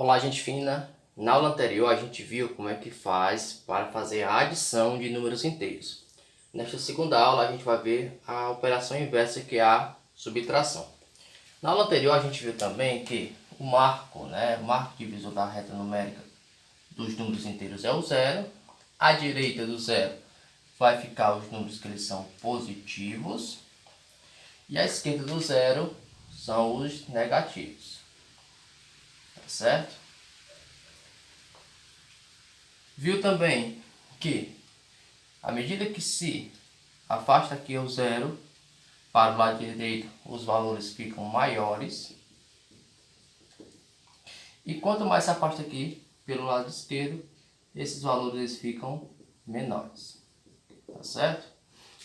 Olá, gente fina! Na aula anterior a gente viu como é que faz para fazer a adição de números inteiros. Nesta segunda aula a gente vai ver a operação inversa, que é a subtração. Na aula anterior a gente viu também que o marco divisor da reta numérica dos números inteiros é o zero. À direita do zero vai ficar os números que eles são positivos. E à esquerda do zero são os negativos. Tá certo? Viu também que, à medida que se afasta aqui o zero, para o lado direito os valores ficam maiores. E quanto mais se afasta aqui pelo lado esquerdo, esses valores ficam menores. Tá certo?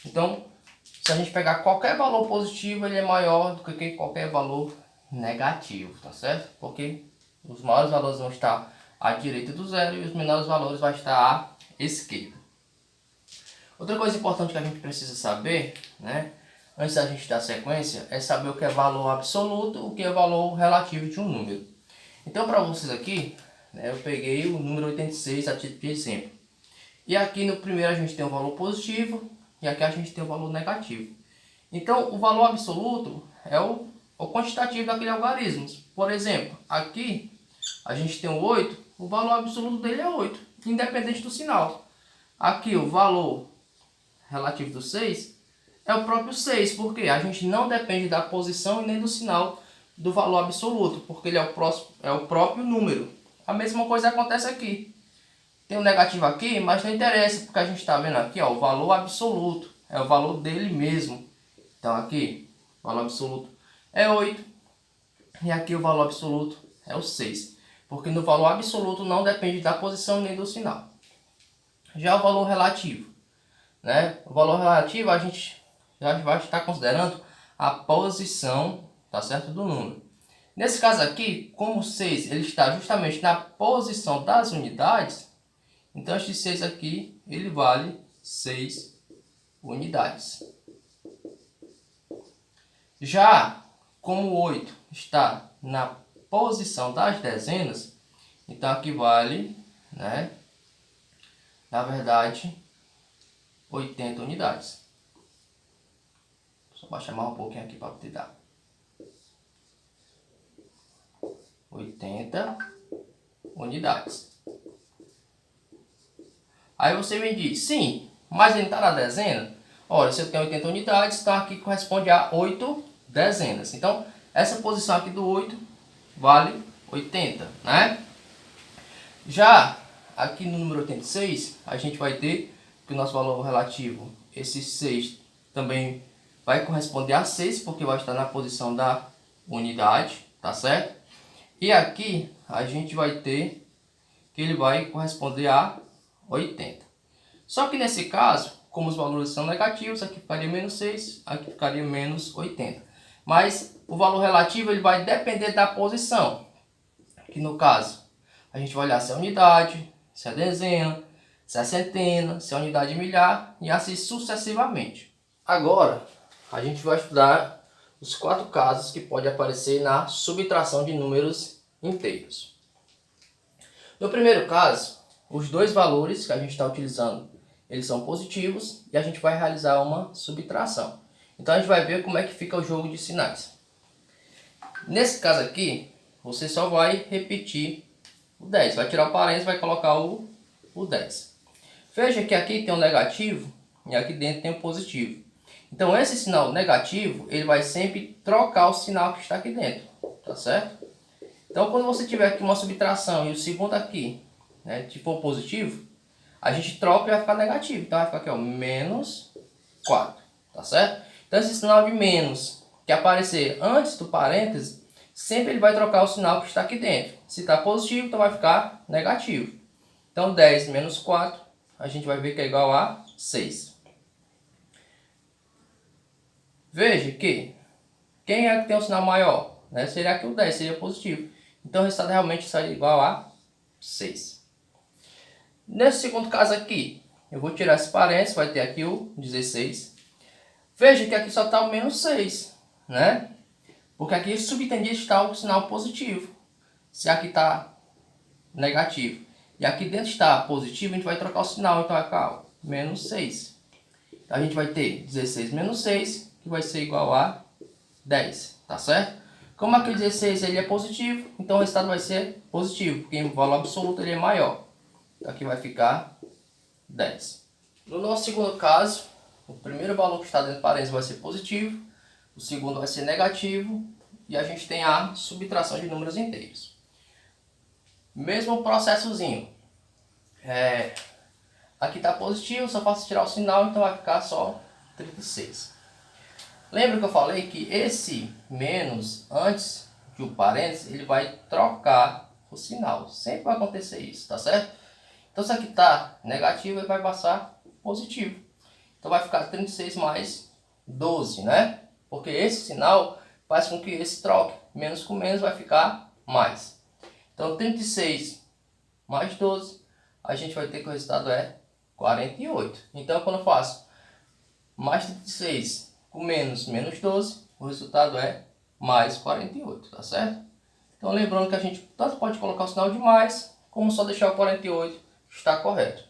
Então, se a gente pegar qualquer valor positivo, ele é maior do que qualquer valor negativo. Tá certo? Porque os maiores valores vão estar à direita do zero e os menores valores vão estar à esquerda. Outra coisa importante que a gente precisa saber, antes da gente dar sequência, é saber o que é valor absoluto, o que é valor relativo de um número. Então, para vocês aqui, eu peguei o número 86 a título de exemplo. E aqui no primeiro a gente tem o valor positivo e aqui a gente tem o valor negativo. Então, o valor absoluto é o quantitativo daquele algarismo. Por exemplo, aqui a gente tem o 8, o valor absoluto dele é 8, independente do sinal. Aqui o valor relativo do 6 é o próprio 6, porque a gente não depende da posição e nem do sinal do valor absoluto, porque ele é o próprio número. A mesma coisa acontece aqui. Tem um negativo aqui, mas não interessa, porque a gente está vendo aqui o valor absoluto, é o valor dele mesmo. Então aqui, o valor absoluto é 8, e aqui o valor absoluto é o 6, porque no valor absoluto não depende da posição nem do sinal. Já o valor relativo, o valor relativo a gente já vai estar considerando a posição, tá certo, do número. Nesse caso aqui, como o 6 ele está justamente na posição das unidades, então este 6 aqui ele vale 6 unidades. Já como o 8 está na posição das dezenas, então aqui vale, na verdade, 80 unidades. Só baixar mais um pouquinho aqui para te dar. 80 unidades. Aí você me diz, sim, mas ele está na dezena? Olha, se eu tenho 80 unidades, então aqui corresponde a 8 dezenas. Então, essa posição aqui do 8 vale 80, Já aqui no número 86, a gente vai ter que o nosso valor relativo, esse 6, também vai corresponder a 6, porque vai estar na posição da unidade, tá certo? E aqui a gente vai ter que ele vai corresponder a 80. Só que nesse caso, como os valores são negativos, aqui ficaria menos 6, aqui ficaria menos 80. Mas o valor relativo ele vai depender da posição. Que no caso, a gente vai olhar se é unidade, se é dezena, se é centena, se é unidade milhar e assim sucessivamente. Agora, a gente vai estudar os 4 casos que podem aparecer na subtração de números inteiros. No primeiro caso, os dois valores que a gente está utilizando, eles são positivos e a gente vai realizar uma subtração. Então a gente vai ver como é que fica o jogo de sinais. Nesse caso aqui, você só vai repetir o 10. Vai tirar o parênteses e vai colocar o 10. Veja que aqui tem um negativo e aqui dentro tem um positivo. Então esse sinal negativo, ele vai sempre trocar o sinal que está aqui dentro. Tá certo? Então quando você tiver aqui uma subtração e o segundo aqui, se for positivo, a gente troca e vai ficar negativo. Então vai ficar aqui, menos 4. Tá certo? Então esse sinal de menos que aparecer antes do parênteses, sempre ele vai trocar o sinal que está aqui dentro. Se está positivo, então vai ficar negativo. Então 10 menos 4, a gente vai ver que é igual a 6. Veja que quem é que tem um sinal maior? Seria que o 10 seria positivo. Então o resultado realmente seria igual a 6. Nesse segundo caso aqui, eu vou tirar esse parênteses, vai ter aqui o 16. Veja que aqui só está o menos 6, Porque aqui subtendido está o sinal positivo. Se aqui está negativo. E aqui dentro está positivo, a gente vai trocar o sinal, então vai ficar ó, menos 6. Então a gente vai ter 16 menos 6, que vai ser igual a 10, tá certo? Como aqui o 16 ele é positivo, então o resultado vai ser positivo, porque em valor absoluto ele é maior. Então aqui vai ficar 10. No nosso segundo caso, o primeiro valor que está dentro do parênteses vai ser positivo, o segundo vai ser negativo, e a gente tem a subtração de números inteiros. Mesmo processozinho. Aqui está positivo, só faço tirar o sinal, então vai ficar só 36. Lembra que eu falei que esse menos antes de um parênteses, ele vai trocar o sinal. Sempre vai acontecer isso, tá certo? Então se aqui está negativo, ele vai passar positivo. Então vai ficar 36 mais 12, né? Porque esse sinal faz com que esse troque. Menos com menos vai ficar mais. Então 36 mais 12, a gente vai ter que o resultado é 48. Então quando eu faço mais 36 com menos 12, o resultado é mais 48, tá certo? Então lembrando que a gente tanto pode colocar o sinal de mais, como só deixar o 48 está correto.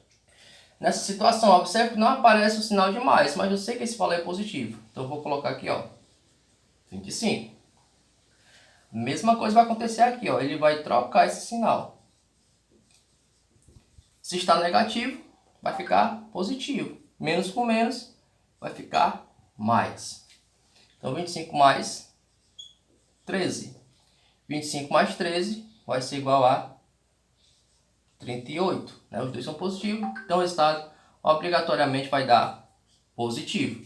Nessa situação, observe que não aparece o sinal de mais, mas eu sei que esse valor é positivo. Então eu vou colocar aqui, ó, 25. Mesma coisa vai acontecer aqui, ó, ele vai trocar esse sinal. Se está negativo, vai ficar positivo. Menos com menos, vai ficar mais. Então 25 mais 13. 25 mais 13 vai ser igual a 38. Né? Os dois são positivos, então o resultado obrigatoriamente vai dar positivo.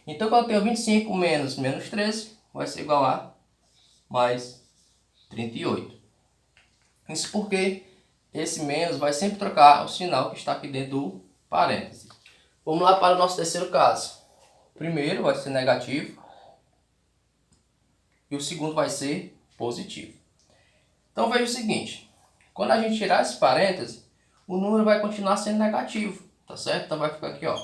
Então quando eu tenho 25 menos 13, vai ser igual a mais 38. Isso porque esse menos vai sempre trocar o sinal que está aqui dentro do parêntese. Vamos lá para o nosso terceiro caso. O primeiro vai ser negativo e o segundo vai ser positivo. Então veja o seguinte, quando a gente tirar esse parêntese, o número vai continuar sendo negativo, tá certo? Então vai ficar aqui, ó,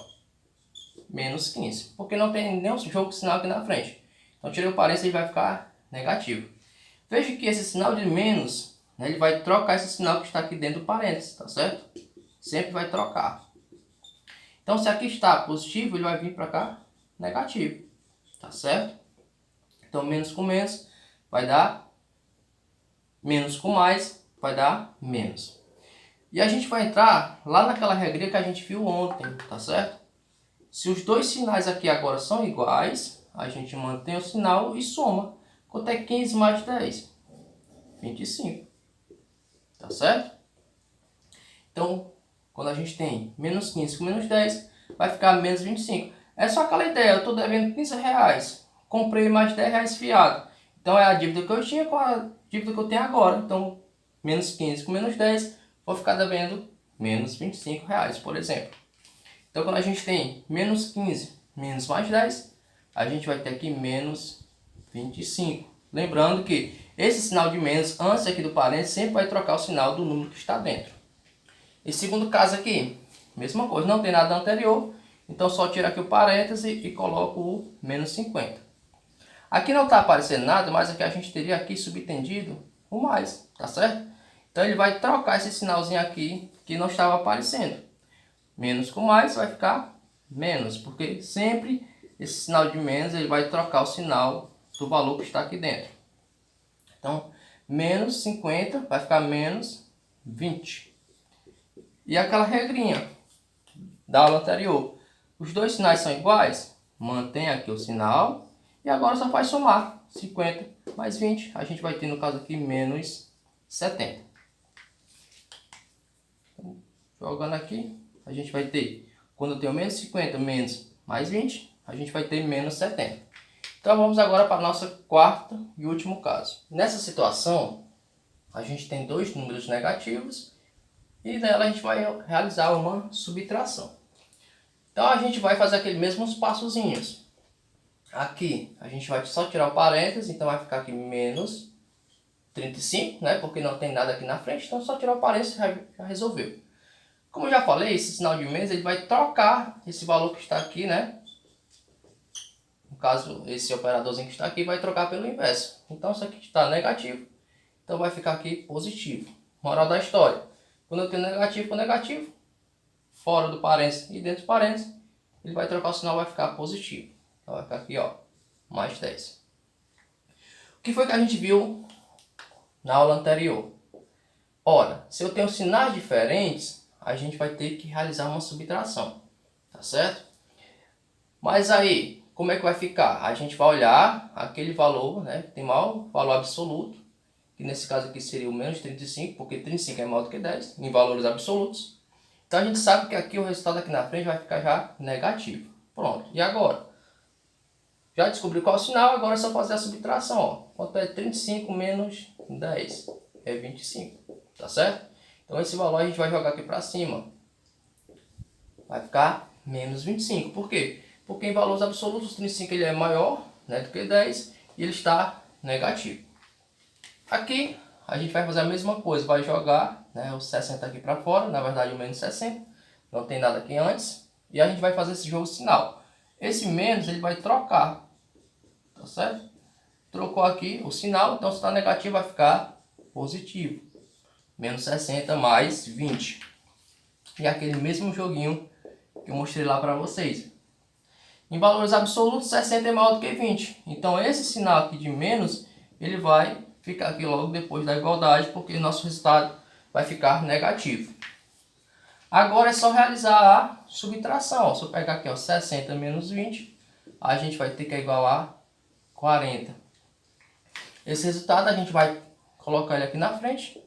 menos 15, porque não tem nenhum jogo de sinal aqui na frente. Então tirei o parêntese e vai ficar negativo. Veja que esse sinal de menos, né, ele vai trocar esse sinal que está aqui dentro do parênteses, tá certo? Sempre vai trocar. Então se aqui está positivo, ele vai vir para cá negativo, tá certo? Então menos com menos vai dar menos com mais, vai dar menos. E a gente vai entrar lá naquela regrinha que a gente viu ontem, tá certo? Se os dois sinais aqui agora são iguais, a gente mantém o sinal e soma. Quanto é 15 mais 10? 25. Tá certo? Então, quando a gente tem menos 15 com menos 10, vai ficar menos 25. É só aquela ideia, eu estou devendo 15 reais, comprei mais 10 reais fiado. Então é a dívida que eu tinha com a dívida que eu tenho agora. Então, menos 15 com menos 10, vou ficar devendo menos 25 reais, por exemplo. Então, quando a gente tem menos 15 menos mais 10, a gente vai ter aqui menos 25. Lembrando que esse sinal de menos, antes aqui do parênteses, sempre vai trocar o sinal do número que está dentro. Esse segundo caso aqui, mesma coisa, não tem nada anterior, então só tiro aqui o parêntese e coloco o menos 50. Aqui não está aparecendo nada, mas aqui a gente teria aqui subtendido o mais, tá certo? Então ele vai trocar esse sinalzinho aqui que não estava aparecendo. Menos com mais vai ficar menos, porque sempre esse sinal de menos ele vai trocar o sinal do valor que está aqui dentro. Então, menos 50 vai ficar menos 20. E aquela regrinha da aula anterior. Os dois sinais são iguais, mantém aqui o sinal e agora só faz somar. 50 mais 20, a gente vai ter no caso aqui menos 70. Então, jogando aqui, a gente vai ter, quando eu tenho menos 50 menos mais 20, a gente vai ter menos 70. Então vamos agora para a nossa quarta e último caso. Nessa situação, a gente tem dois números negativos e nela a gente vai realizar uma subtração. Então a gente vai fazer aqueles mesmos passozinhos. Aqui a gente vai só tirar o parênteses, então vai ficar aqui menos 35, né? Porque não tem nada aqui na frente, então só tirar o parênteses já resolveu. Como eu já falei, esse sinal de menos ele vai trocar esse valor que está aqui, né? No caso, esse operadorzinho que está aqui vai trocar pelo inverso. Então isso aqui está negativo, então vai ficar aqui positivo. Moral da história. Quando eu tenho negativo com negativo, fora do parênteses e dentro do parênteses, ele vai trocar o sinal, vai ficar positivo. Então vai ficar aqui, ó, mais 10. O que foi que a gente viu na aula anterior? Ora, se eu tenho sinais diferentes, a gente vai ter que realizar uma subtração, tá certo? Mas aí, como é que vai ficar? A gente vai olhar aquele valor, né, que tem maior valor absoluto, que nesse caso aqui seria o menos 35, porque 35 é maior do que 10, em valores absolutos. Então a gente sabe que aqui o resultado aqui na frente vai ficar já negativo. Pronto, e agora? Já descobri qual é o sinal, agora é só fazer a subtração, ó. Quanto é 35 menos 10? É 25, tá certo? Então esse valor a gente vai jogar aqui para cima. Vai ficar menos 25. Por quê? Porque em valores absolutos, 35 ele é maior, né, do que 10 e ele está negativo. Aqui a gente vai fazer a mesma coisa, vai jogar, né, o 60 aqui para fora, na verdade o menos 60, não tem nada aqui antes. E a gente vai fazer esse jogo sinal. Esse menos ele vai trocar, tá certo? Trocou aqui o sinal, então se está negativo vai ficar positivo. Menos 60 mais 20. E aquele mesmo joguinho que eu mostrei lá para vocês. Em valores absolutos, 60 é maior do que 20. Então esse sinal aqui de menos, ele vai ficar aqui logo depois da igualdade, porque nosso resultado vai ficar negativo. Agora é só realizar a subtração. Se eu pegar aqui, ó, 60 menos 20, a gente vai ter que igualar 40. Esse resultado a gente vai colocar ele aqui na frente.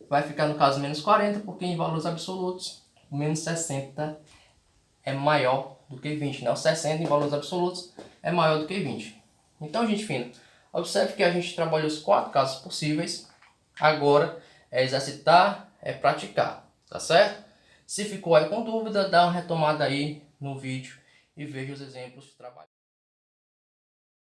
Vai ficar no caso menos 40, porque em valores absolutos, o menos 60 é maior do que 20. Né? O 60 em valores absolutos é maior do que 20. Então, gente fina, observe que a gente trabalhou os 4 casos possíveis. Agora é exercitar, é praticar, tá certo? Se ficou aí com dúvida, dá uma retomada aí no vídeo e veja os exemplos de trabalho.